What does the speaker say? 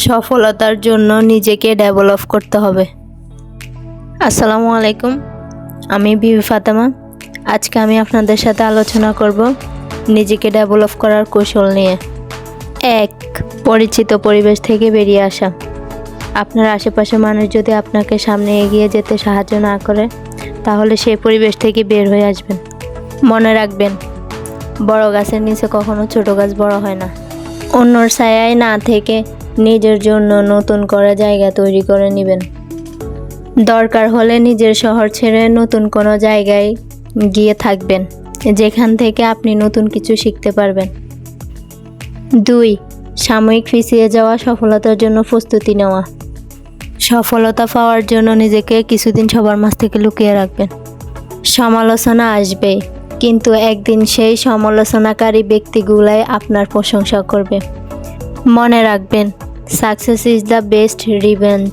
সফলতার জন্য নিজেকে ডেভেলপ করতে হবে। আসসালামু আলাইকুম, আমি বিবি ফাতেমা। আজকে আমি আপনাদের সাথে আলোচনা করব নিজেকে ডেভেলপ করার কৌশল নিয়ে। 1. পরিচিত পরিবেশ থেকে বেরিয়ে আসা। আপনার আশেপাশের মানুষ যদি আপনাকে সামনে এগিয়ে যেতে সাহায্য না করে, তাহলে সেই পরিবেশ থেকে বের হয়ে আসবেন। মনে রাখবেন, বড় গাছের নিচে কখনো ছোট গাছ বড় হয় না। অন্যর ছায়ায় না থেকে নিজের জন্য নতুন করে জায়গা তৈরি করে নেবেন। দরকার হলে নিজের শহর ছেড়ে নতুন কোনো জায়গায় গিয়ে থাকবেন, যেখান থেকে আপনি নতুন কিছু শিখতে পারবেন। 2. সাময়িক পিছিয়ে যাওয়া সফলতার জন্য প্রস্তুতি নেওয়া। সফলতা পাওয়ার জন্য নিজেকে কিছুদিন সবার মাঝ থেকে লুকিয়ে রাখবেন। সমালোচনা আসবে, কিন্তু একদিন সেই সমালোচনাকারী ব্যক্তিগুলাই আপনার প্রশংসা করবে। মনে রাখবেন, success is the best revenge.